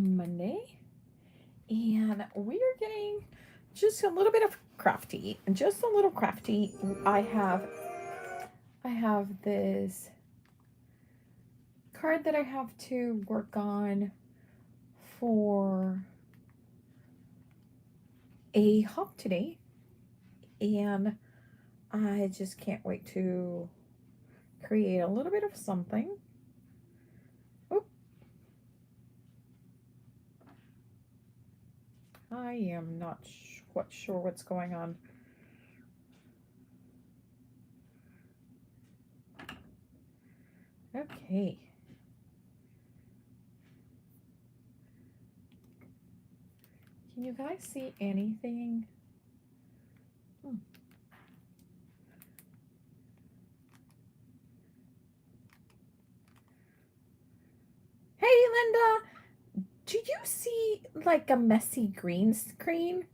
Monday, and we are getting just a little bit of crafty, just a little crafty. I have this card that I have to work on for a hop today, and I just can't wait to create a little bit of something. Oop. I am not quite sure what's going on. Okay. Can you guys see anything? Hey, Linda, do you see like a messy green screen?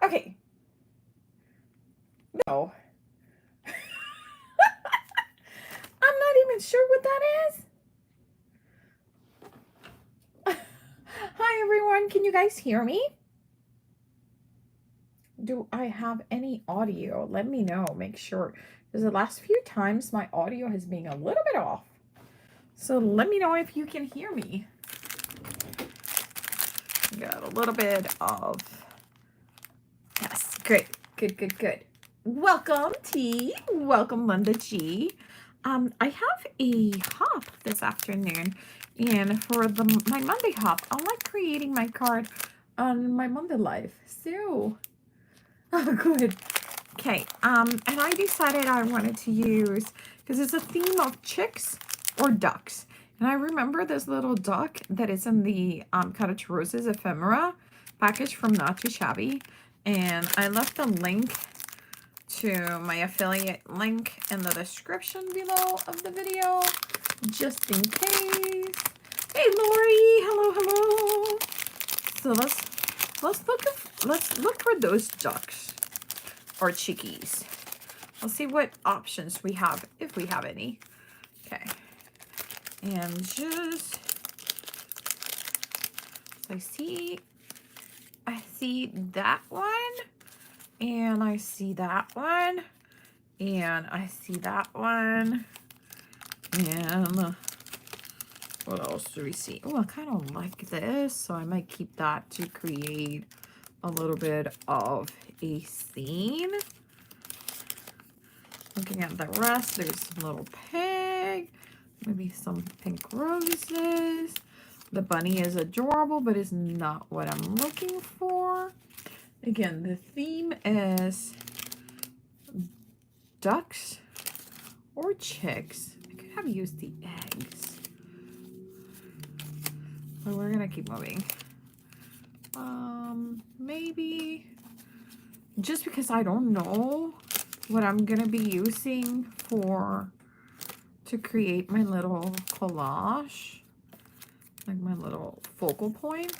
Okay. No. I'm not even sure what that is. Hi, everyone. Can you guys hear me? Do I have any audio? Let me know. Make sure. Because the last few times my audio has been a little bit off. So let me know if you can hear me. Got a little bit of... Yes, great. Good. Welcome, T. Welcome, Linda G. I have a hop this afternoon. And for my Monday hop, I like creating my card on my Monday live. So, oh, good. Okay, and I decided I wanted to use, because it's a theme of chicks or ducks. And I remember this little duck that is in the Cottage Roses ephemera package from Not Too Shabby. And I left the link to my affiliate link in the description below of the video, just in case. Hey, Lori, hello. So let's look for those ducks or chickies. Let's see what options we have, if we have any. Okay, and just I see that one, and I see that one, and I see that one, and what else do we see? Oh, I kind of like this, so I might keep that to create a little bit of a scene. Looking at the rest, there's a little pig, maybe some pink roses. The bunny is adorable, but is not what I'm looking for. Again, the theme is ducks or chicks. I could have used the eggs. But we're gonna keep moving. Maybe just because I don't know what I'm gonna be using to create my little collage, like my little focal point.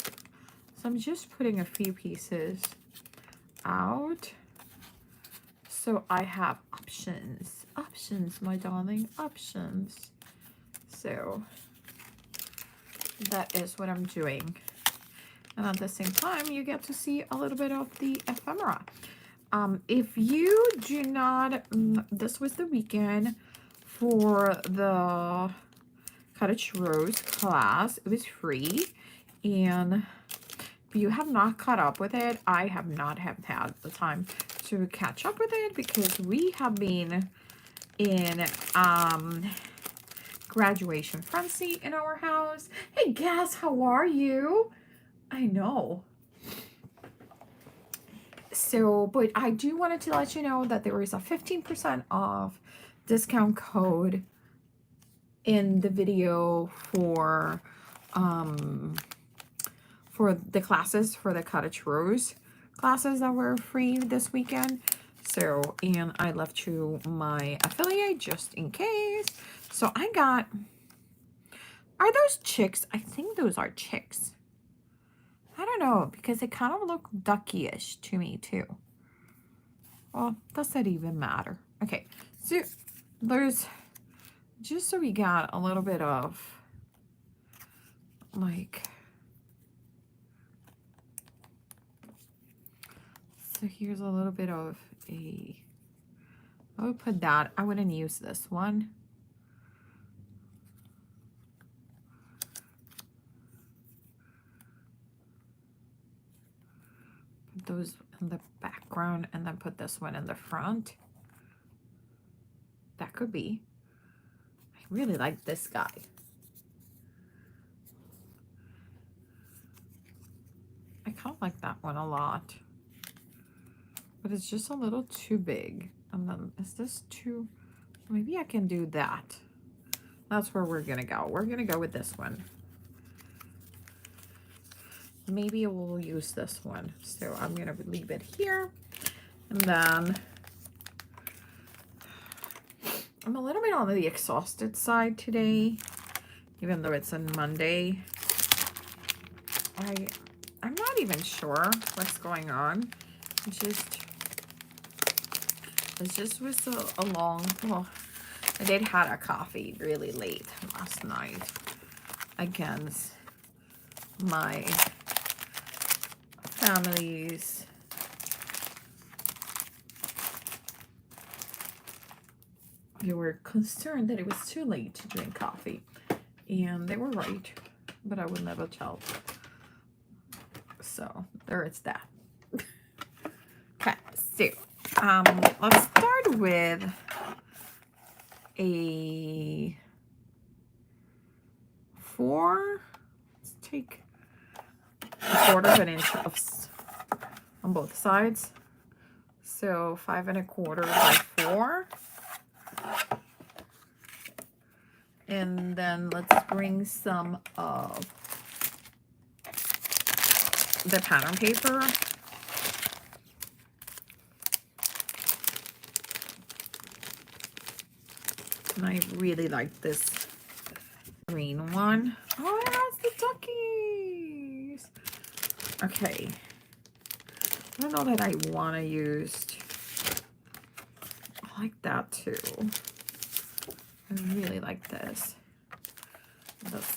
So I'm just putting a few pieces out. So I have options, my darling, options. So that is what I'm doing. And at the same time, you get to see a little bit of the ephemera. If you do not, this was the weekend for the Cottage Rose class. It was free. And if you have not caught up with it, I have not had the time to catch up with it because we have been in graduation frenzy in our house. Hey, Gas, how are you? I know. So, but I do wanted to let you know that there is a 15% off discount code in the video for the classes, for the Cottage Rose classes that were free this weekend. So, and I left you my affiliate just in case. So I got, are those chicks? I think those are chicks. I don't know, because they kind of look ducky-ish to me too. Well, does that even matter? Okay, so there's, just so we got a little bit of like, so here's a little bit of I would put that. I wouldn't use this one. Put those in the background and then put this one in the front. That could be. I really like this guy. I kind of like that one a lot. But it's just a little too big. And then is this too, maybe I can do that. That's where we're gonna go. We're gonna go with this one. Maybe we'll use this one. So I'm gonna leave it here. And then I'm a little bit on the exhausted side today, even though it's on Monday. I'm not even sure what's going on. It just was a long, well, I did had a coffee really late last night against my family's they were concerned that it was too late to drink coffee, and they were right, but I would never tell. So there is that. Okay, so let's start with a 4. Let's take a 1/4 inch on both sides. So 5 1/4 by 4. And then let's bring some of the pattern paper. And I really like this green one. Oh, it has the duckies. Okay. I don't know that I want to use. I like that too. I really like this.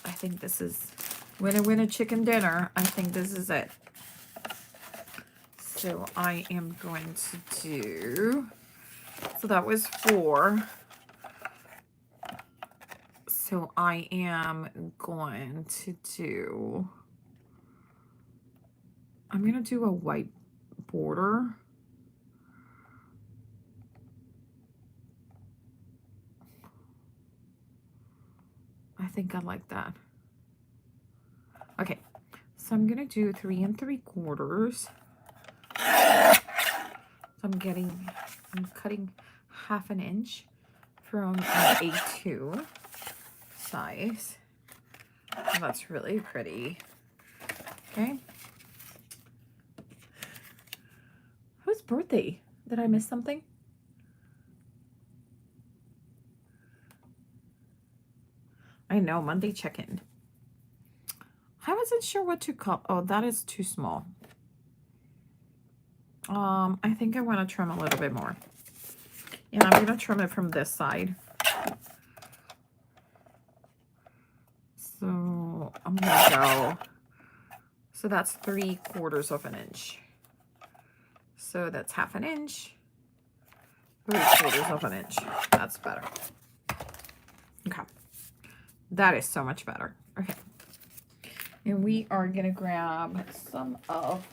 I think this is winner chicken dinner. I think this is it. So I am going to do, so that was 4. So I am going to do, I'm going to do a white border. I think I like that. Okay, so I'm going to do 3 3/4. So I'm cutting 1/2 inch from an A2 size. Oh, that's really pretty. Okay. Whose birthday? Did I miss something? I know, Monday check-in. I wasn't sure what to call. Oh, that is too small. I think I want to trim a little bit more. And I'm going to trim it from this side. So I'm going to go, so that's 3/4 inch. So that's 1/2 inch, 3/4 inch. That's better. Okay. That is so much better. Okay. And we are going to grab some of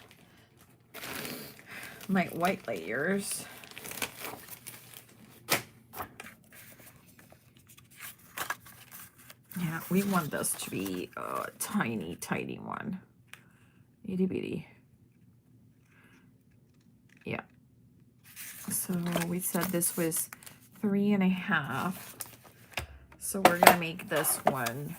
my white layers. Yeah, we want this to be a tiny, tiny one. Itty bitty. Yeah. So we said this was 3 1/2. So we're going to make this one.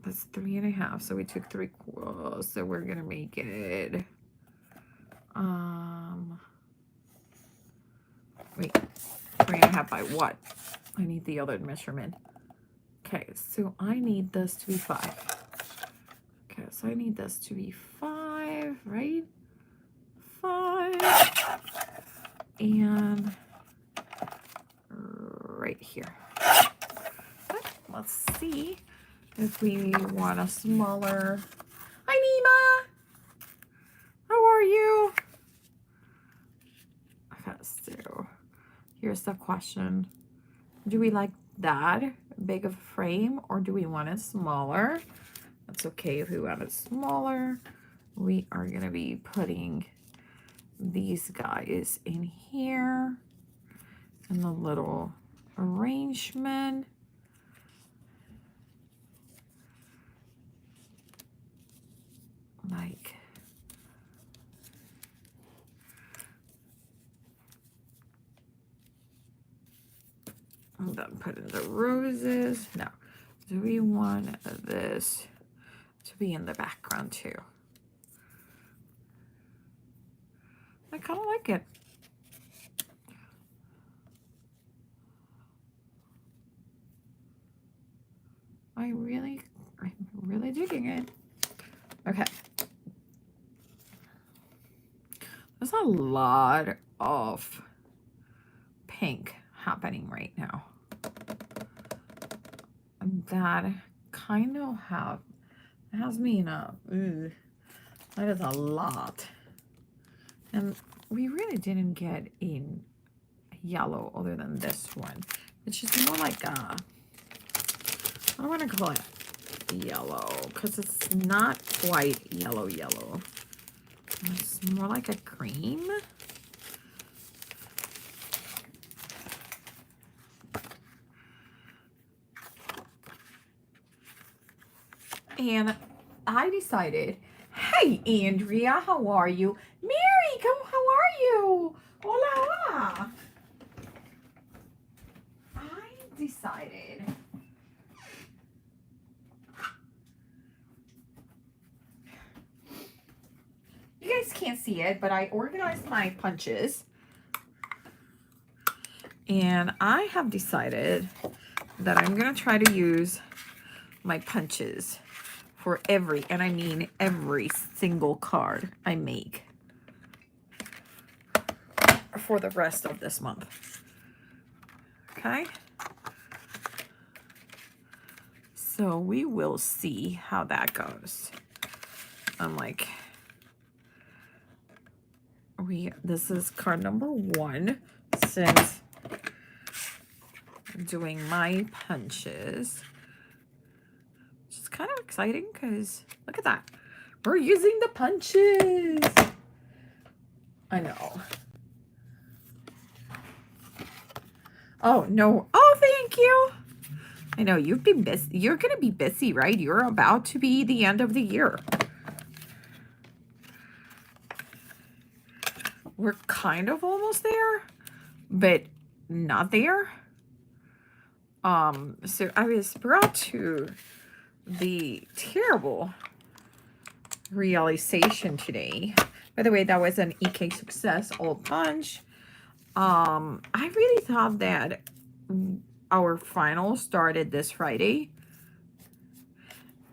That's 3 1/2. So we took 3/4. So we're going to make it, wait, 3 1/2 by what? I need the other measurement. Okay, so I need this to be 5. Okay, so I need this to be 5, right? 5. And right here. let's see if we want a smaller. Hi, Nima. How are you? Okay, so here's the question. Do we like that big of a frame or do we want it smaller? That's okay if we want it smaller. We are going to be putting these guys in here in the little arrangement. Like, and then put in the roses. Now, do we want this to be in the background too? I kind of like it. I'm really digging it. Okay. There's a lot of pink happening right now. And that kind of has me in a, that is a lot. And we really didn't get in yellow other than this one, which is more like a, I don't want to call it yellow because it's not quite yellow. It's more like a cream. And I decided, hey, Andrea, how are you? Mary, how are you? Hola, hola. I decided you guys can't see it, but I organized my punches. And I have decided that I'm going to try to use my punches for every, and I mean every single card I make for the rest of this month. Okay? So we will see how that goes. I'm like, this is card number 1 since doing my punches. Which is kind of exciting because look at that. We're using the punches. I know. Oh, no. Oh, thank you. I know you've been busy. You're going to be busy, right? You're about to be the end of the year. We're kind of almost there, but not there. So I was brought to the terrible realization today. By the way, that was an EK Success Old Punch. I really thought that our final started this Friday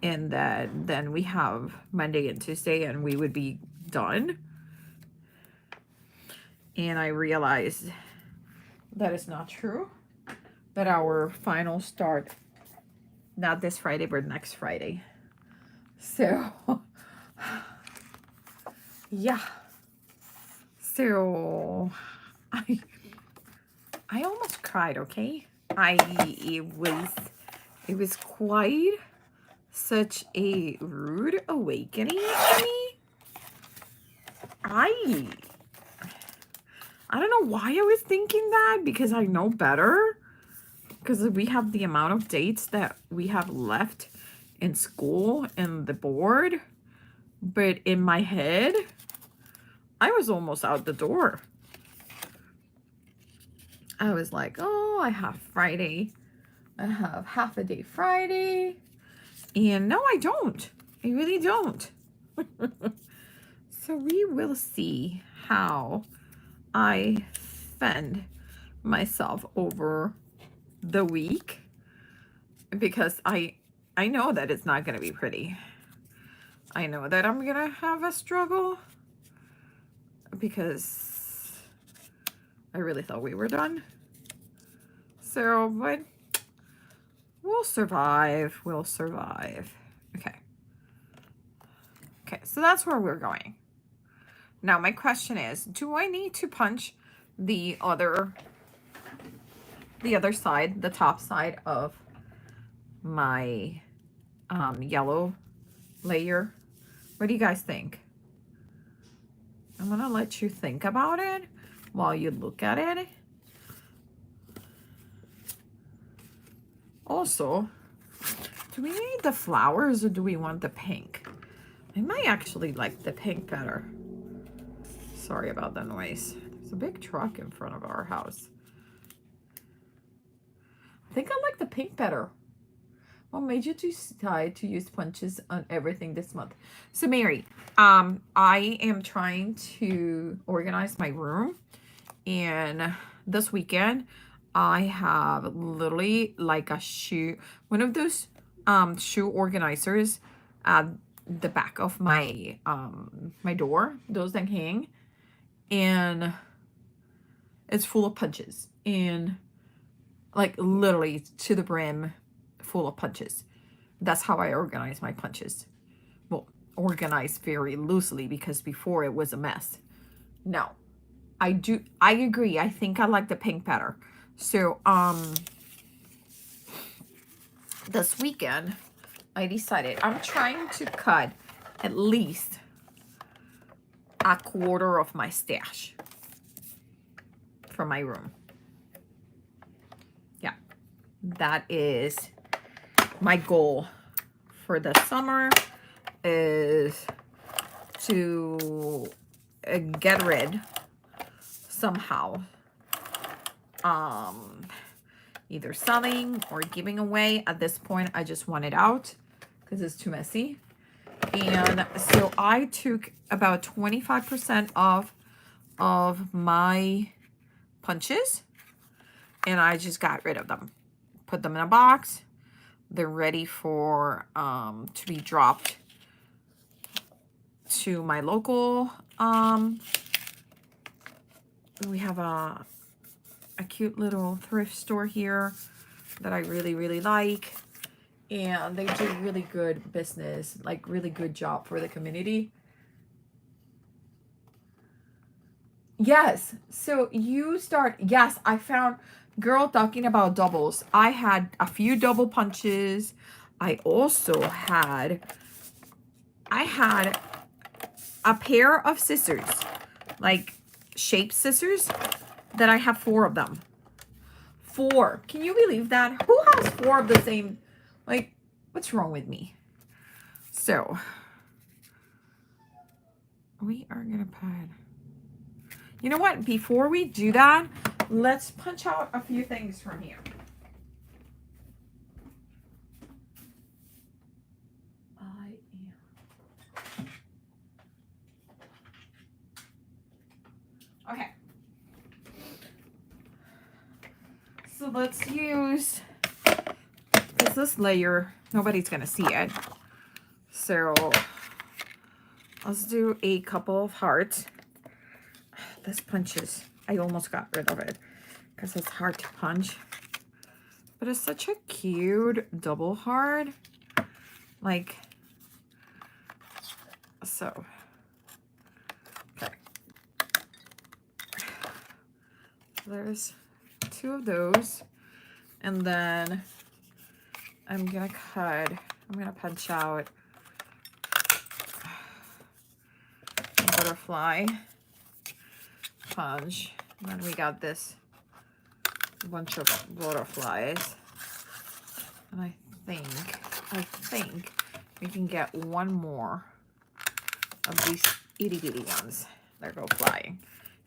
and that then we have Monday and Tuesday and we would be done. And I realized that is not true. That our final start not this Friday, but next Friday. So, yeah. So, I almost cried, okay? It was quite such a rude awakening to me. I don't know why I was thinking that, because I know better. Because we have the amount of dates that we have left in school and the board. But in my head, I was almost out the door. I was like, oh, I have Friday. I have half a day Friday. And no, I don't. I really don't. So we will see how I fend myself over the week, because I know that it's not going to be pretty. I know that I'm going to have a struggle because I really thought we were done. So, but We'll survive. We'll survive. Okay. Okay, so that's where we're going. Now, my question is, do I need to punch the other side, the top side of my yellow layer? What do you guys think? I'm gonna let you think about it while you look at it. Also, do we need the flowers or do we want the pink? I might actually like the pink better. Sorry about the noise. There's a big truck in front of our house. I think I like the pink better. What made you decide to use punches on everything this month? So Mary, I am trying to organize my room, and this weekend I have literally like a one of those shoe organizers at the back of my my door, those that hang, and it's full of punches, and like literally to the brim full of punches. That's how I organize my punches. Well, organized very loosely because before it was a mess. No, I agree. I think I like the pink better. So, this weekend, I decided I'm trying to cut at least a quarter of my stash from my room. Yeah, that is my goal for the summer, is to get rid somehow, either selling or giving away. At this point, I just want it out because it's too messy. And so I took about 25% of my punches and I just got rid of them, put them in a box. They're ready for to be dropped to my local. We have a cute little thrift store here that I really like, and they do really good business, like really good job for the community. Yes, so you start. Yes, I found, girl, talking about doubles, I had a few double punches. I also had a pair of scissors, like shaped scissors, that I have 4 of them. 4. Can you believe that? Who has 4 of the same? Like, what's wrong with me? So we are gonna put, you know what, before we do that, let's punch out a few things from here. Okay. So let's use this layer. Nobody's gonna see it. So let's do a couple of hearts. This punches, I almost got rid of it because it's hard to punch. But it's such a cute double heart. Like, so. Okay. There's 2 of those. And then I'm gonna punch out a butterfly punch. And then we got this bunch of butterflies. And I think we can get one more of these itty bitty ones that go flying.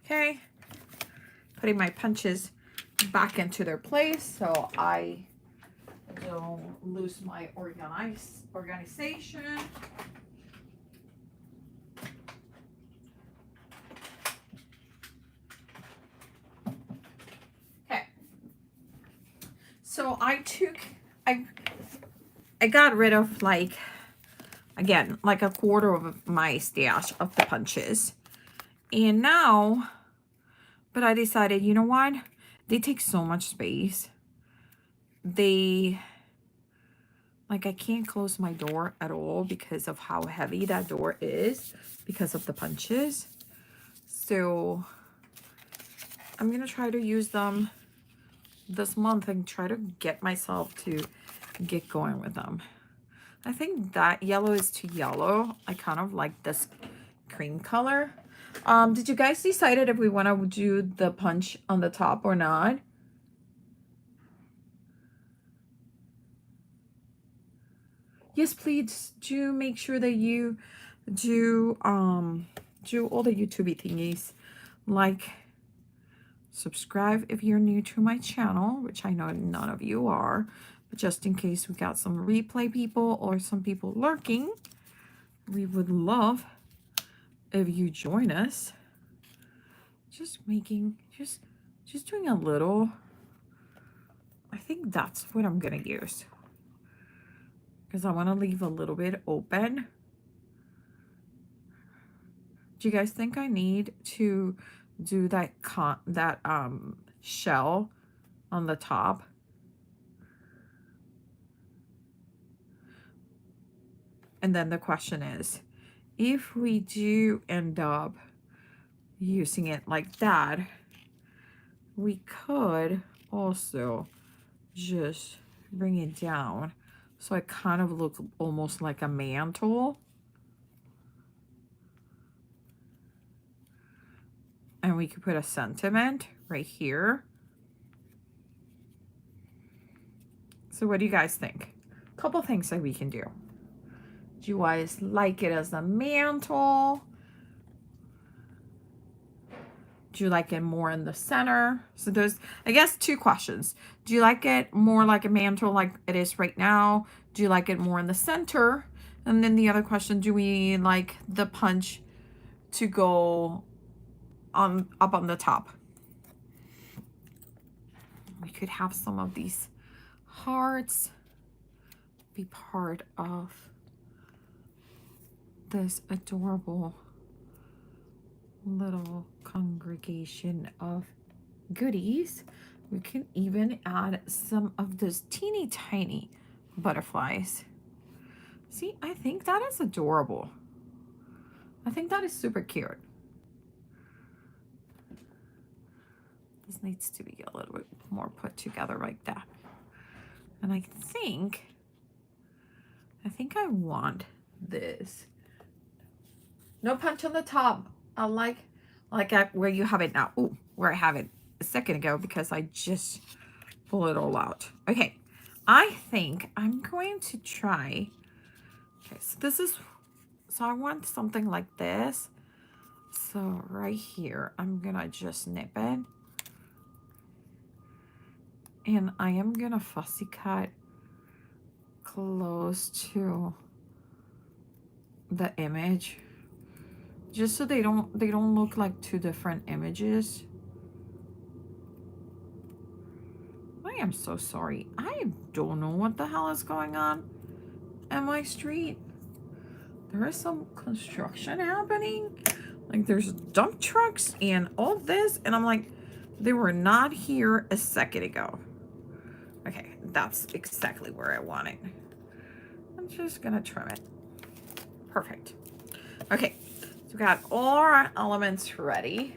Okay. Putting my punches back into their place so I don't lose my organization. Okay. So I got rid of, like, again, like a quarter of my stash of the punches. And now, but I decided, you know what? They take so much space. They Like I can't close my door at all because of how heavy that door is because of the punches. So I'm gonna try to use them this month and try to get myself to get going with them. I think that yellow is too yellow. I kind of like this cream color. Did you guys decided if we want to do the punch on the top or not? Yes, please do make sure that you do all the YouTube thingies, like subscribe if you're new to my channel, which I know none of you are, but just in case we got some replay people or some people lurking, we would love if you join us. Just doing a little. I think that's what I'm gonna use because I want to leave a little bit open. Do you guys think I need to do that shell on the top? And then the question is, if we do end up using it like that, we could also just bring it down so it kind of looks almost like a mantle. And we could put a sentiment right here. So what do you guys think? A couple things that we can do. Do you guys like it as a mantle? Do you like it more in the center? So there's, I guess, two questions. Do you like it more like a mantle like it is right now? Do you like it more in the center? And then the other question, do we like the punch to go up on the top? We could have some of these hearts be part of this adorable little congregation of goodies. We can even add some of those teeny tiny butterflies. See, I think that is adorable. I think that is super cute. This needs to be a little bit more put together like that. And I think I want this. No punch on the top. I like where you have it now. Ooh, where I have it a second ago because I just pull it all out. Okay, I think I'm going to try. Okay, so I want something like this. So right here, I'm gonna just nip it. And I am gonna fussy cut close to the image, just so they don't look like two different images. I am so sorry. I don't know what the hell is going on at my street. There is some construction happening. Like there's dump trucks and all this, and I'm like, they were not here a second ago. Okay, that's exactly where I want it. I'm just gonna trim it. Perfect. Okay, so we got all our elements ready.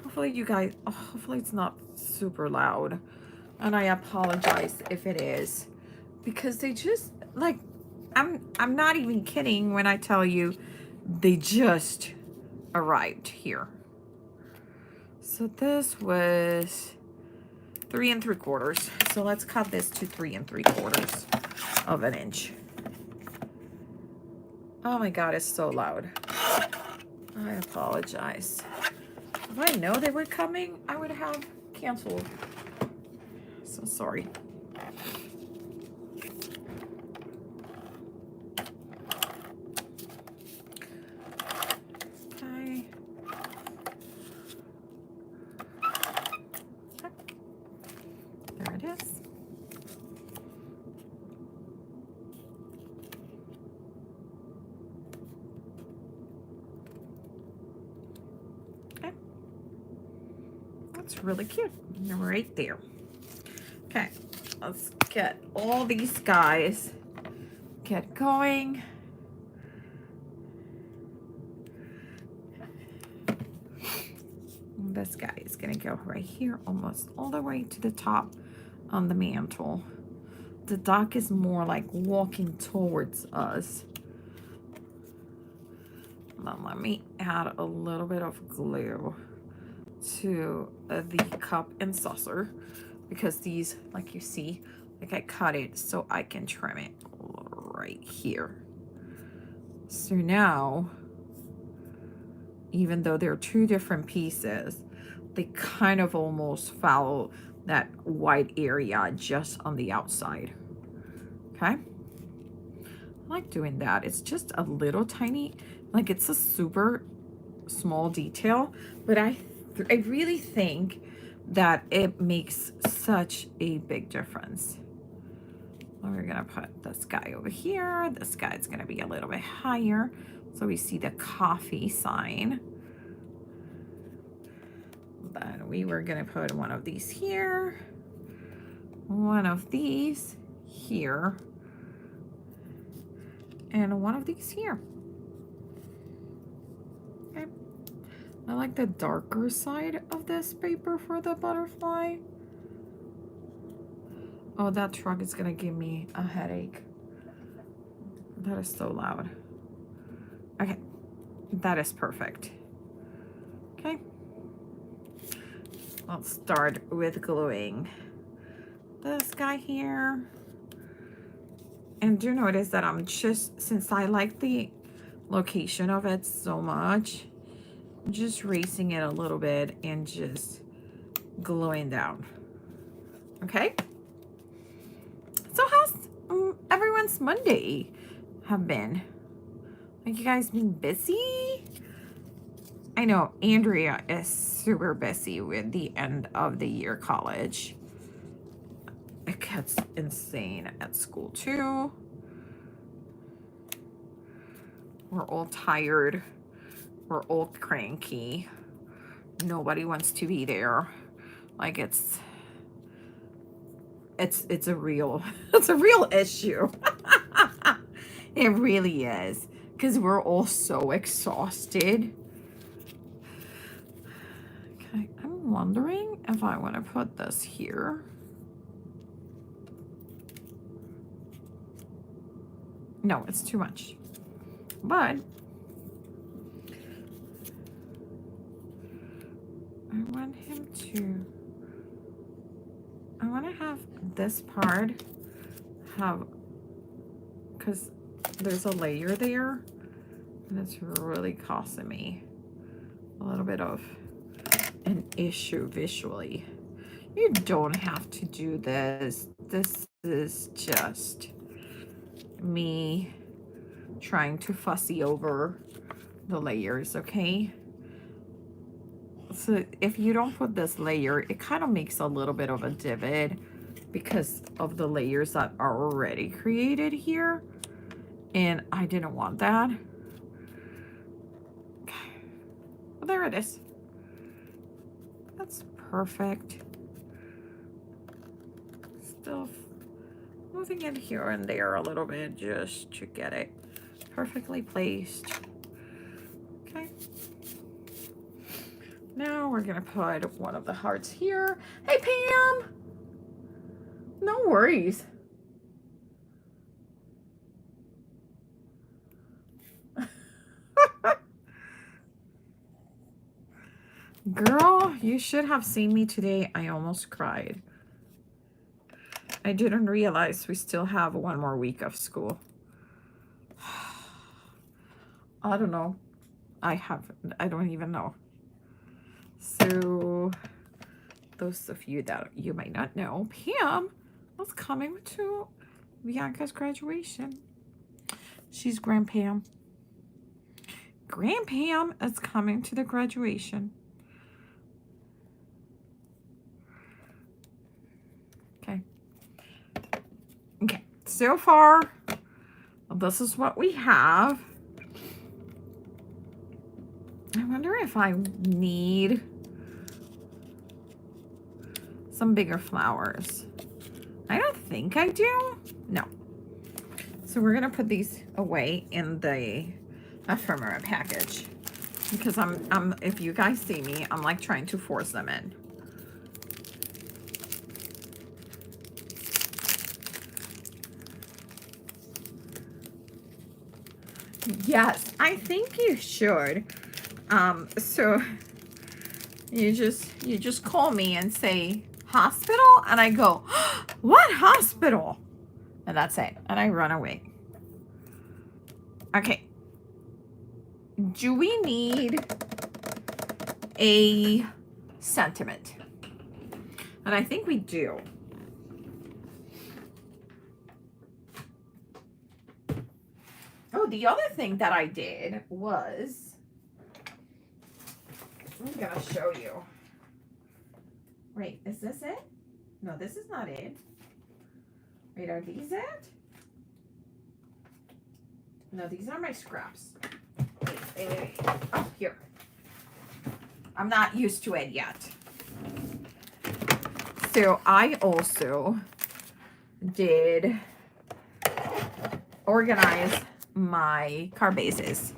Hopefully you guys, hopefully it's not super loud. And I apologize if it is, because they just, like, I'm not even kidding when I tell you they just arrived here. So this was 3 3/4. So let's cut this to 3 3/4 of an inch. Oh my God, it's so loud. I apologize. If I know they were coming, I would have canceled. So sorry. Okay. There it is. Okay. That's really cute. Right there. Okay. Let's get all these guys. Get going. This guy is gonna go right here, almost all the way to the top on the mantle. The duck is more like walking towards us. Now let me add a little bit of glue to the cup and saucer, because these, like you see, like I cut it so I can trim it right here. So now, even though they're two different pieces, they kind of almost follow that white area just on the outside. Okay, I like doing that. It's just a little tiny, like it's a super small detail, but I really think that it makes such a big difference. We're gonna put this guy over here. This guy's gonna be a little bit higher, so we see the coffee sign. Then we were gonna put one of these here, one of these here, and one of these here. Okay. I like the darker side of this paper for the butterfly. Oh, that truck is gonna give me a headache. That is so loud. Okay, that is perfect. Okay, let's start with gluing this guy here. And do notice that I'm just, since I like the location of it so much, I'm just raising it a little bit and just gluing down. Okay, so how's everyone's Monday have been? Like, you guys been busy? I know Andrea is super busy with the end of the year college. It gets insane at school too. We're all tired. We're all cranky. Nobody wants to be there. Like, it's a real it's a real issue. It really is, because we're all so exhausted. Okay, I'm wondering if I want to put this here. No, it's too much. But I want to have this part have, because there's a layer there and it's really causing me a little bit of an issue visually. You don't have to do this. This is just me trying to fussy over the layers, okay? So if you don't put this layer, it kind of makes a little bit of a divot because of the layers that are already created here, and I didn't want that. Okay, well, there it is. That's perfect. Still moving it here and there a little bit just to get it perfectly placed. Okay. Now we're gonna put one of the hearts here. Hey, Pam! No worries. Girl, you should have seen me today. I almost cried. I didn't realize we still have one more week of school. I don't know. I don't even know. So, those of you that you might not know, Pam was coming to Bianca's graduation. She's Grandpam. Grandpam is coming to the graduation. Okay. Okay, so far, this is what we have. I wonder if I need some bigger flowers. I don't think I do. No. So we're gonna put these away in the ephemera package because I'm if you guys see me, I'm like trying to force them in. Yes, I think you should. So you just call me and say hospital, and I go, what hospital? And that's it. And I run away. Okay. Do we need a sentiment? And I think we do. Oh, the other thing that I did was, I'm gonna show you. Wait, is this it? No, this is not it. Wait, are these it? No, these are my scraps. Wait. Oh, here. I'm not used to it yet. So I also did organize my card bases.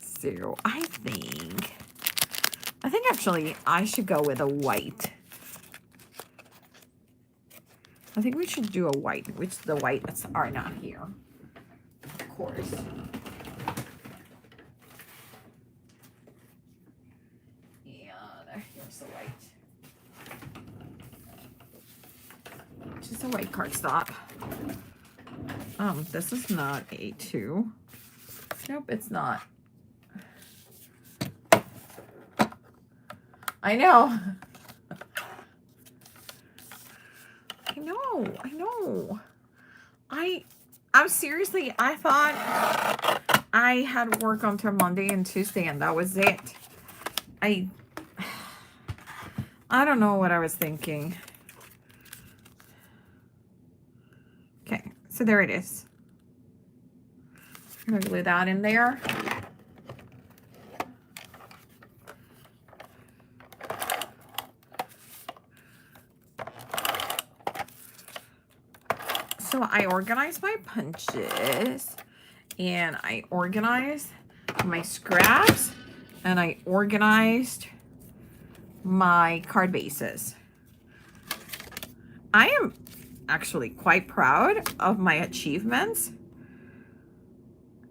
So I think actually I should go with a white. I think we should do a white, which the whites are not here, of course. And here's the white. Just a white cardstock. This is not A2. Nope, it's not. I know. I know. I'm seriously, I thought I had work until Monday and Tuesday, and that was it. I don't know what I was thinking. Okay, so there it is. I'm gonna glue that in there. So I organized my punches, and I organized my scraps, and I organized my card bases. I am actually quite proud of my achievements,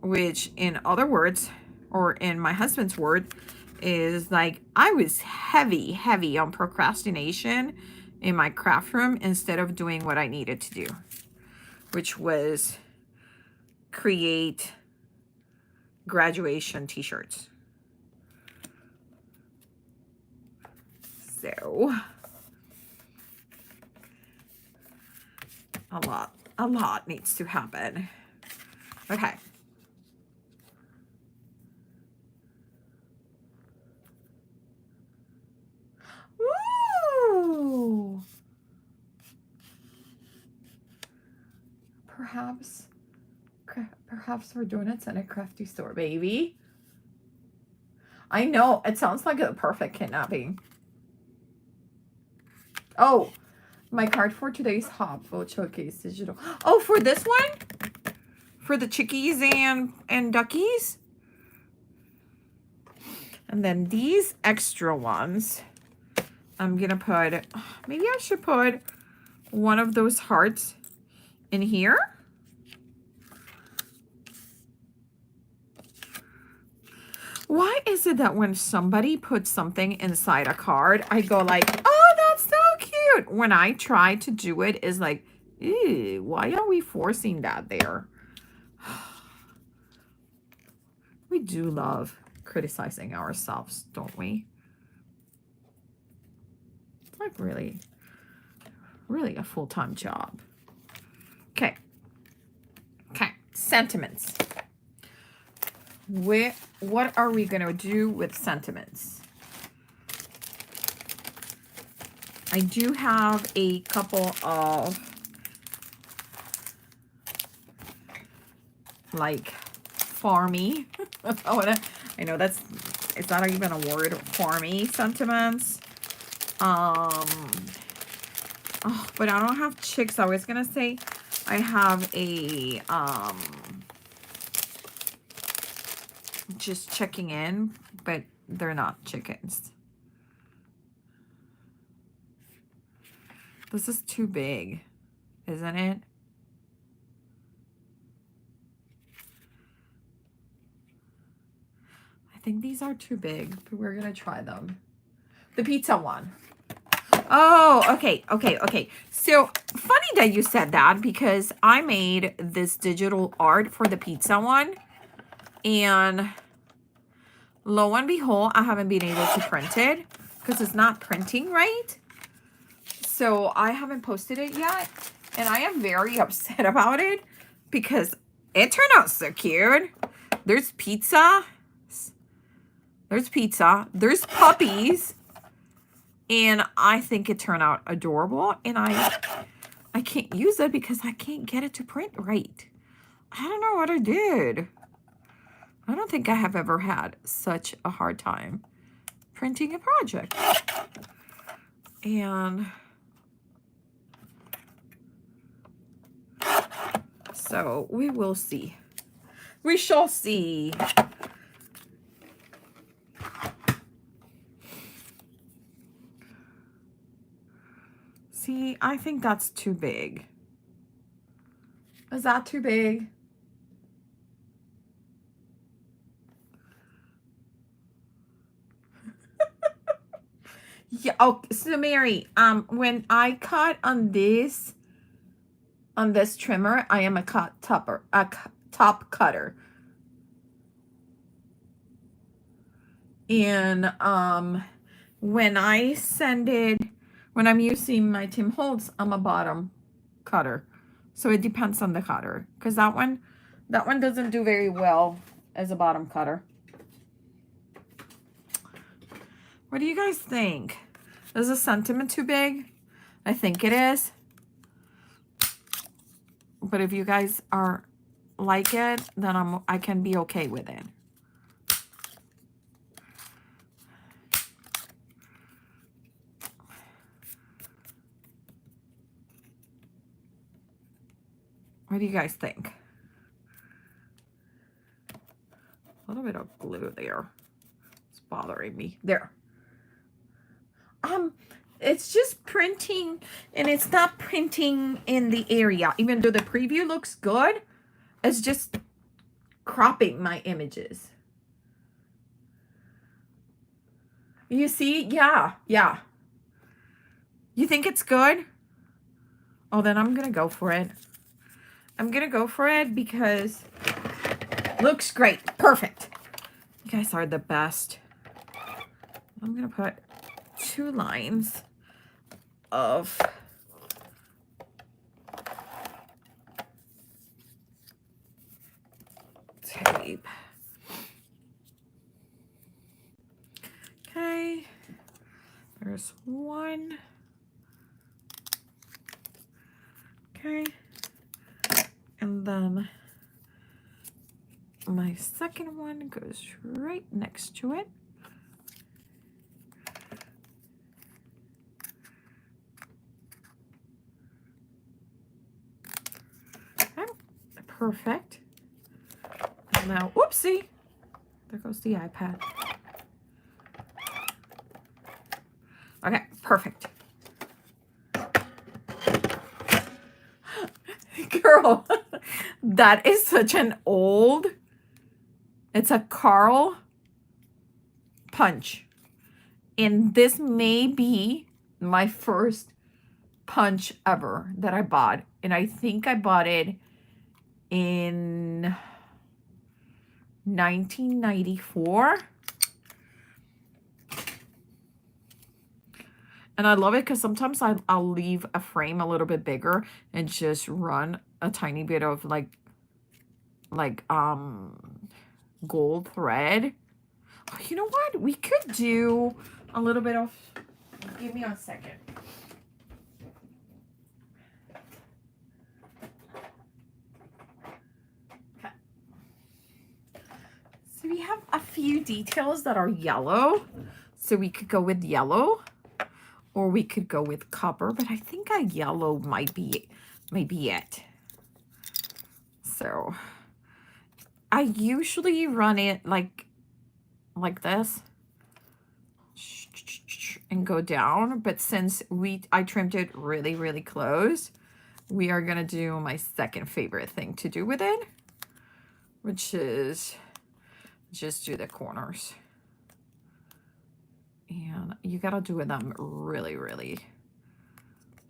which in other words, or in my husband's word, is like I was heavy on procrastination in my craft room instead of doing what I needed to do, which was create graduation t-shirts. So a lot needs to happen. Okay. Woo! Perhaps we're doing it in a crafty store, baby. I know, it sounds like a perfect kidnapping. Oh, my card for today's hop will showcase digital. Oh, for this one? For the chickies and duckies? And then these extra ones, I'm gonna put, maybe I should put one of those hearts in here. Why is it that when somebody puts something inside a card, I go like, oh, that's so cute. When I try to do it, is like, ew, why are we forcing that there? We do love criticizing ourselves, don't we? It's like really a full-time job. Okay. Sentiments. What are we gonna do with sentiments? I do have a couple of like farmy. I know that's, it's not even a word, farmy sentiments. Oh, but I don't have chicks. I was gonna say I have a just checking in, but they're not chickens. This is too big, isn't it? I think these are too big, but we're gonna try them. The pizza one. Oh, okay. So funny that you said that, because I made this digital art for the pizza one, and lo and behold, I haven't been able to print it because it's not printing right. So I haven't posted it yet, and I am very upset about it because it turned out so cute. There's pizza. There's puppies. And I think it turned out adorable, and I can't use it because I can't get it to print right. I don't know what I did. I don't think I have ever had such a hard time printing a project. And so we will see. We shall see. See, I think that's too big. Is that too big? Yeah. Oh, so Mary, when I cut on this trimmer, I am a top cutter. And when I send it, when I'm using my Tim Holtz, I'm a bottom cutter. So it depends on the cutter, because that one doesn't do very well as a bottom cutter. What do you guys think? Is the sentiment too big? I think it is. But if you guys are like it, then I can be okay with it. What do you guys think? A little bit of glue there. It's bothering me. There. It's just printing, and it's not printing in the area. Even though the preview looks good, it's just cropping my images. You see? Yeah. You think it's good? Oh, then I'm gonna go for it. I'm gonna go for it because looks great. Perfect. You guys are the best. I'm gonna put 2 lines of tape. Okay. There's 1. Okay. And then my second one goes right next to it. Okay. Perfect. And now, whoopsie, there goes the iPad. Okay, perfect. Girl, that is such an old, it's a Carl punch. And this may be my first punch ever that I bought. And I think I bought it in 1994. And I love it because sometimes I'll leave a frame a little bit bigger and just run a tiny bit of like gold thread. Oh, you know what? We could do a little bit of, give me a second. Okay. So we have a few details that are yellow. So we could go with yellow. or we could go with copper, but I think a yellow might be it. So I usually run it like this and go down, but since I trimmed it really close, we are gonna do my second favorite thing to do with it, which is just do the corners. And you gotta do them really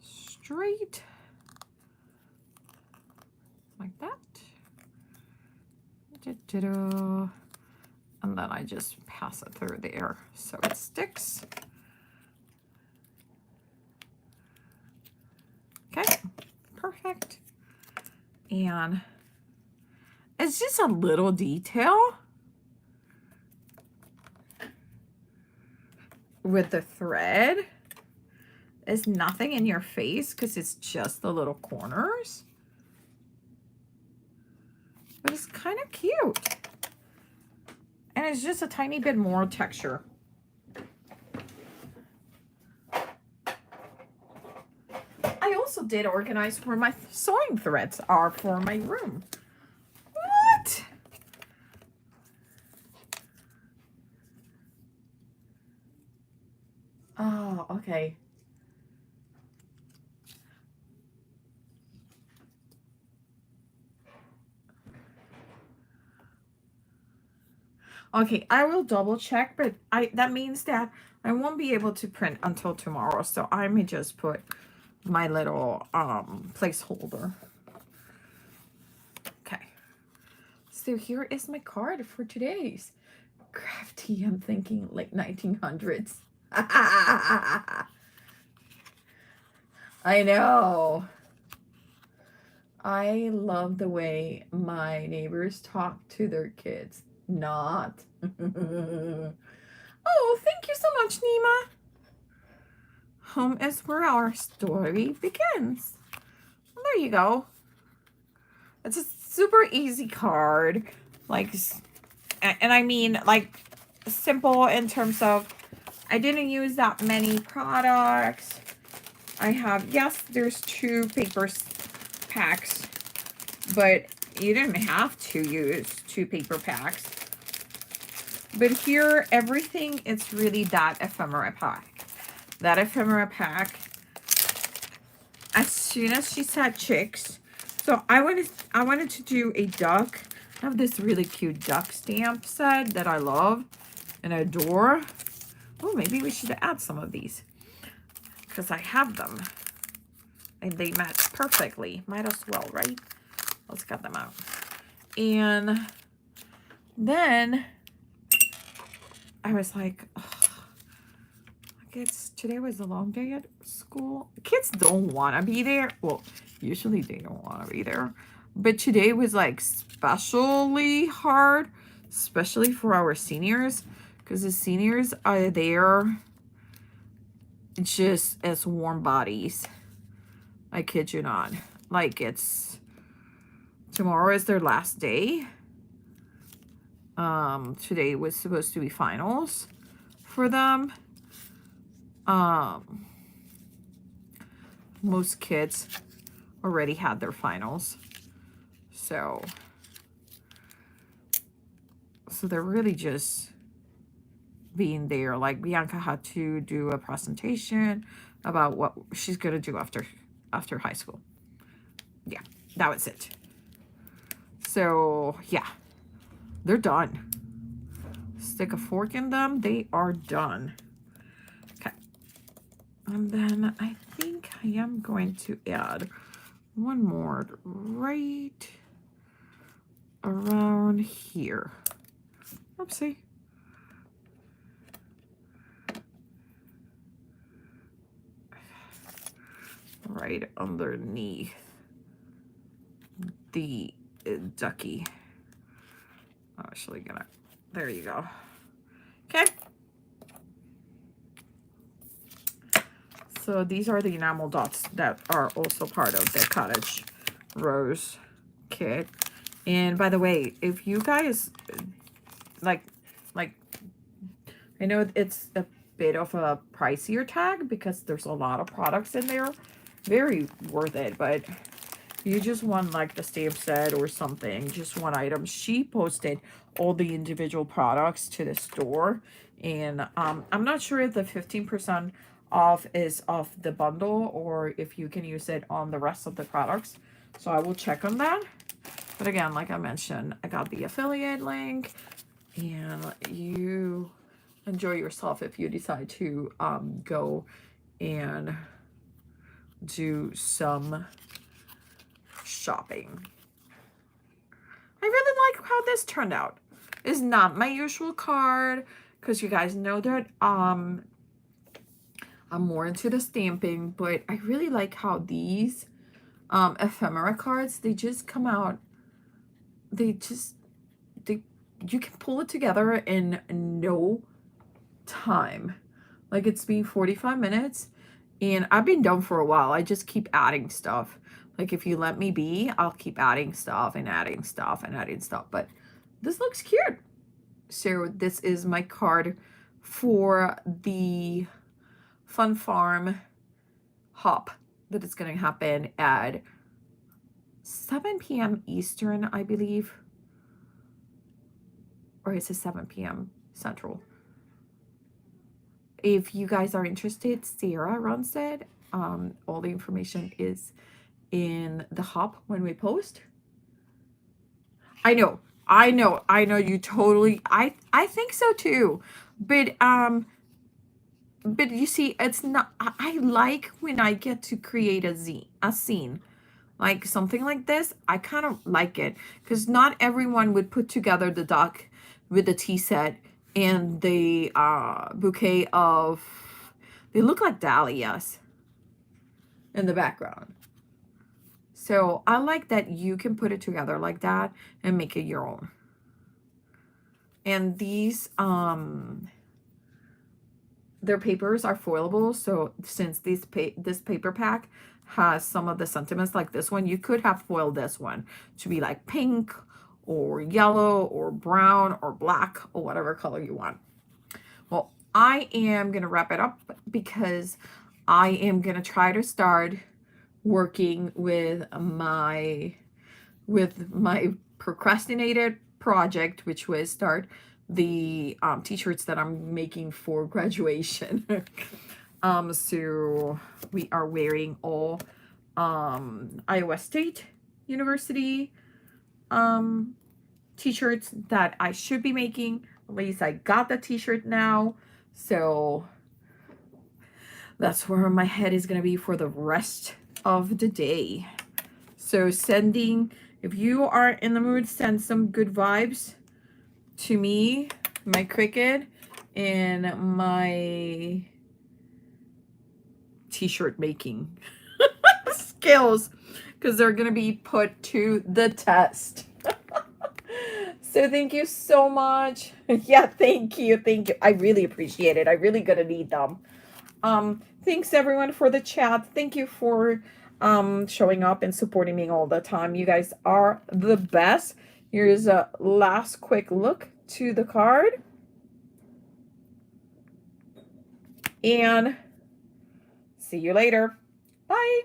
straight, like that. And then I just pass it through there so it sticks. Okay, perfect. And it's just a little detail with the thread. It's nothing in your face because it's just the little corners. But it's kind of cute. And it's just a tiny bit more texture. I also did organize where my sewing threads are for my room. What? Oh, okay. Okay, I will double check, but that means that I won't be able to print until tomorrow, so I may just put my little placeholder. Okay, so here is my card for today's crafty. I'm thinking like 1900s. I know. I love the way my neighbors talk to their kids. Not. Oh, thank you so much, Nima. Home is where our story begins. Well, there you go. It's a super easy card. Like, and I mean, like, simple in terms of I didn't use that many products. I have, yes, there's 2 paper packs, but you didn't have to use 2 paper packs. But here, everything is really that ephemera pack. That ephemera pack, as soon as she said chicks, so I wanted to do a duck. I have this really cute duck stamp set that I love and adore. Oh, maybe we should add some of these because I have them and they match perfectly. Might as well, right? Let's cut them out. And then I was like, oh, today was a long day at school. Kids don't want to be there. Well, usually they don't want to be there. But today was like especially hard, especially for our seniors, because the seniors are there just as warm bodies. I kid you not. Like, tomorrow is their last day. Today was supposed to be finals for them. Most kids already had their finals. So they're really just being there. Like, Bianca had to do a presentation about what she's going to do after high school. Yeah, that was it. So, yeah, they're done. Stick a fork in them. They are done. Okay. And then I think I am going to add one more right around here. Oopsie. Right underneath the ducky. I'm actually gonna, there you go. Okay. So these are the enamel dots that are also part of the cottage rose kit. And by the way, if you guys like I know it's bit of a pricier tag because there's a lot of products in there. Very worth it, but you just want like the stamp set or something, just one item. She posted all the individual products to the store, and I'm not sure if the 15% off is off the bundle or if you can use it on the rest of the products. So I will check on that. But again, like I mentioned, I got the affiliate link, and you enjoy yourself if you decide to go and do some shopping. I really like how this turned out. It's not my usual card because you guys know that I'm more into the stamping, but I really like how these ephemera cards, they just come out, they you can pull it together in no time. Like, it's been 45 minutes and I've been done for a while. I just keep adding stuff. Like, if you let me be, I'll keep adding stuff and adding stuff and adding stuff. But this looks cute. So this is my card for the Fun Farm hop that is going to happen at 7 p.m. Eastern, I believe. Or is it 7 p.m. Central? If you guys are interested, Sarah runs it. All the information is in the hop when we post. I know you totally, I think so too. But you see, it's not, I like when I get to create a scene. Like something like this, I kind of like it because not everyone would put together the duck with the tea set and the bouquet of, they look like dahlias in the background. So I like that you can put it together like that and make it your own. And these, their papers are foilable. So since this paper pack has some of the sentiments like this one, you could have foiled this one to be like pink or yellow or brown or black or whatever color you want. Well, I am going to wrap it up because I am going to try to start working with my procrastinated project, which was start the t-shirts that I'm making for graduation. So we are wearing all Iowa State University t-shirts that I should be making. At least I got the t-shirt now, so that's where my head is going to be for the rest of the day. So sending, if you are in the mood, send some good vibes to me, my Cricut, and my t-shirt making skills, because they're going to be put to the test. So thank you so much. Yeah, thank you. I really appreciate it. I really gonna need them. Thanks everyone for the chat. Thank you for showing up and supporting me all the time. You guys are the best. Here's a last quick look to the card. And see you later. Bye.